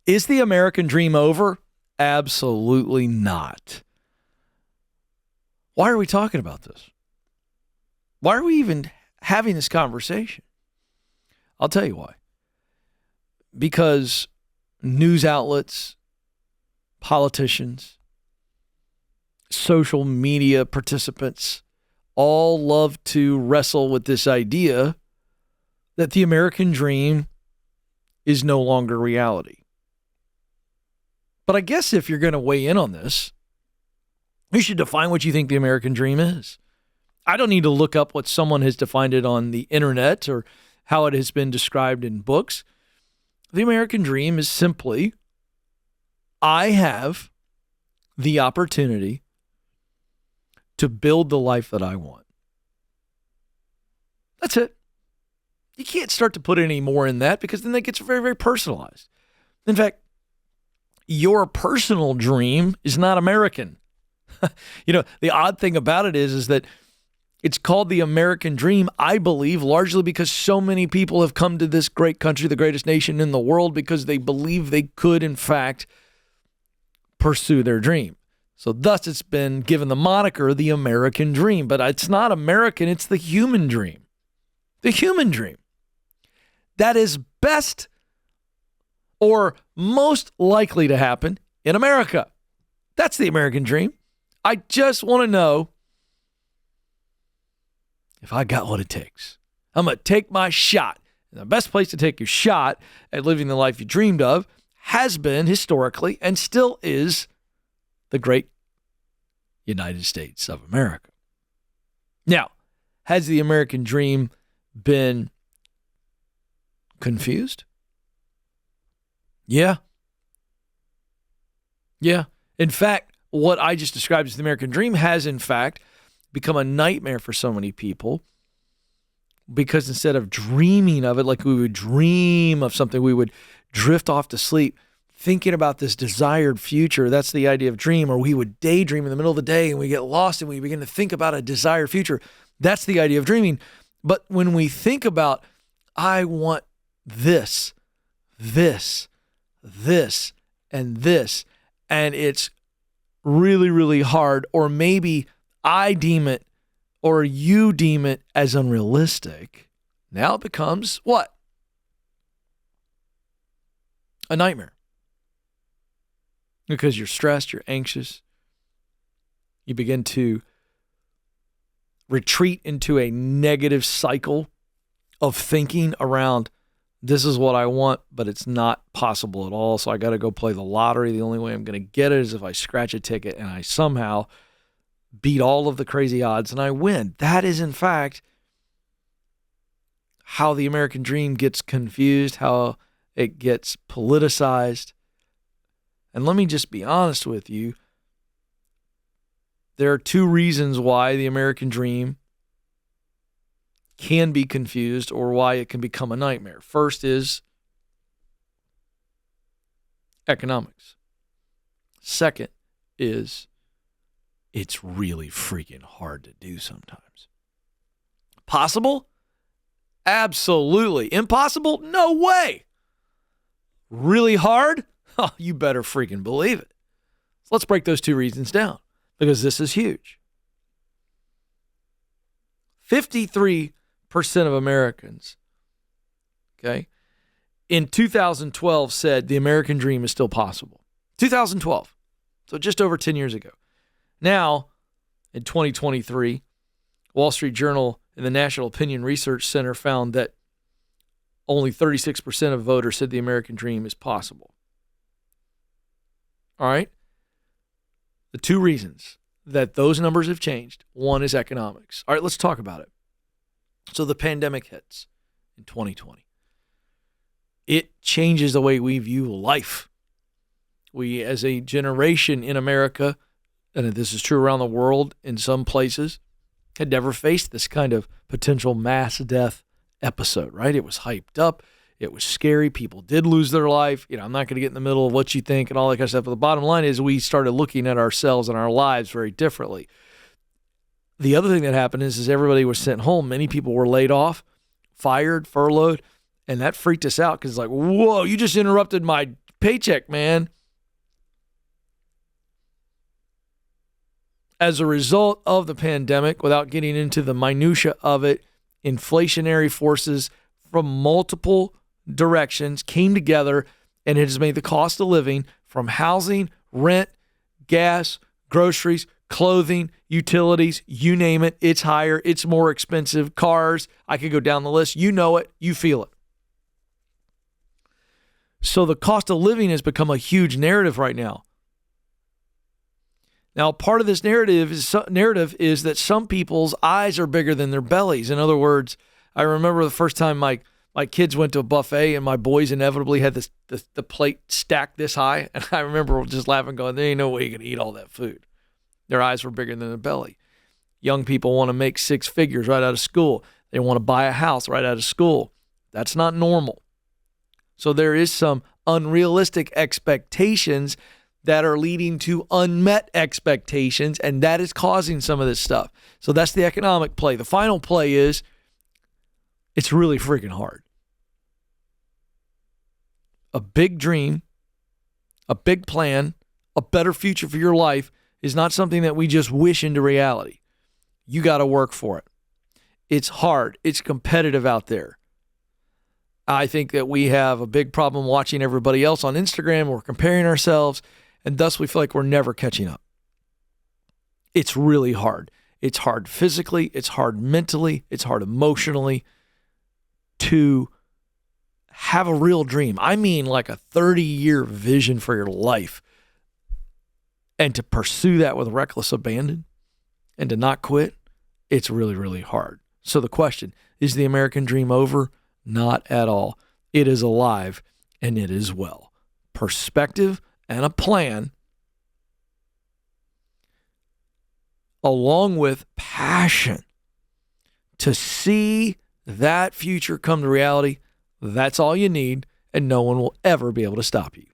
Is the American dream over? Absolutely not. Why are we talking about this? Why are we even having this conversation? I'll tell you why. Because news outlets, politicians, social media participants all love to wrestle with this idea that the American dream is no longer reality. But I guess if you're going to weigh in on this, you should define what you think the American dream is. I don't need to look up what someone has defined it on the internet or how it has been described in books. The American dream is simply, I have the opportunity to build the life that I want. That's it. You can't start to put any more in that because then that gets very, very personalized. In fact, your personal dream is not American. The odd thing about it is that it's called the American dream, I believe, largely because so many people have come to this great country, the greatest nation in the world, because they believe they could, in fact, pursue their dream. So thus it's been given the moniker, the American dream. But it's not American, it's the human dream. The human dream. That is best or most likely to happen in America. That's the American dream. I just want to know if I got what it takes. I'm going to take my shot. And the best place to take your shot at living the life you dreamed of has been historically and still is the great United States of America. Now, has the American dream been confused? Yeah. In fact, what I just described as the American dream has, in fact, become a nightmare for so many people because instead of dreaming of it like we would dream of something, we would drift off to sleep thinking about this desired future. That's the idea of dream. Or we would daydream in the middle of the day and we get lost and we begin to think about a desired future. That's the idea of dreaming. But when we think about, I want this, and this, and it's really, really hard, or maybe I deem it or you deem it as unrealistic, now it becomes what? A nightmare. Because you're stressed, you're anxious. You begin to retreat into a negative cycle of thinking around, this is what I want, but it's not possible at all. So I got to go play the lottery. The only way I'm going to get it is if I scratch a ticket and I somehow beat all of the crazy odds and I win. That is, in fact, how the American dream gets confused, how it gets politicized. And let me just be honest with you. There are two reasons why the American dream can be confused or why it can become a nightmare. First is economics. Second is it's really freaking hard to do sometimes. Possible? Absolutely. Impossible? No way. Really hard? Oh, you better freaking believe it. So let's break those two reasons down because this is huge. 53% of Americans, okay, in 2012 said the American dream is still possible. 2012. So just over 10 years ago. Now, in 2023, Wall Street Journal and the National Opinion Research Center found that only 36% of voters said the American dream is possible. All right? The two reasons that those numbers have changed, one is economics. All right, let's talk about it. So the pandemic hits in 2020. It changes the way we view life. We, as a generation in America, and this is true around the world in some places, had never faced this kind of potential mass death episode, right? It was hyped up. It was scary. People did lose their life. I'm not going to get in the middle of what you think and all that kind of stuff. But the bottom line is we started looking at ourselves and our lives very differently. The other thing that happened is everybody was sent home. Many people were laid off, fired, furloughed, and that freaked us out because it's like, whoa, you just interrupted my paycheck, man. As a result of the pandemic, without getting into the minutia of it, inflationary forces from multiple directions came together, and it has made the cost of living from housing, rent, gas, groceries, clothing, utilities, you name it, it's higher, it's more expensive, cars, I could go down the list. You know it, you feel it. So the cost of living has become a huge narrative right now. Now, part of this narrative is that some people's eyes are bigger than their bellies. In other words, I remember the first time my kids went to a buffet and my boys inevitably had the plate stacked this high. And I remember just laughing, going, there ain't no way you can eat all that food. Their eyes were bigger than their belly. Young people want to make six figures right out of school. They want to buy a house right out of school. That's not normal. So there is some unrealistic expectations that are leading to unmet expectations, and that is causing some of this stuff. So that's the economic play. The final play is it's really freaking hard. A big dream, a big plan, a better future for your life is not something that we just wish into reality. You got to work for it. It's hard. It's competitive out there. I think that we have a big problem watching everybody else on Instagram. We're comparing ourselves, and thus we feel like we're never catching up. It's really hard. It's hard physically. It's hard mentally. It's hard emotionally to have a real dream. I mean, like a 30-year vision for your life, and to pursue that with reckless abandon and to not quit. It's really, really hard. So the question, is the American dream over? Not at all. It is alive, and it is well. Perspective and a plan, along with passion to see that future come to reality, that's all you need, and no one will ever be able to stop you.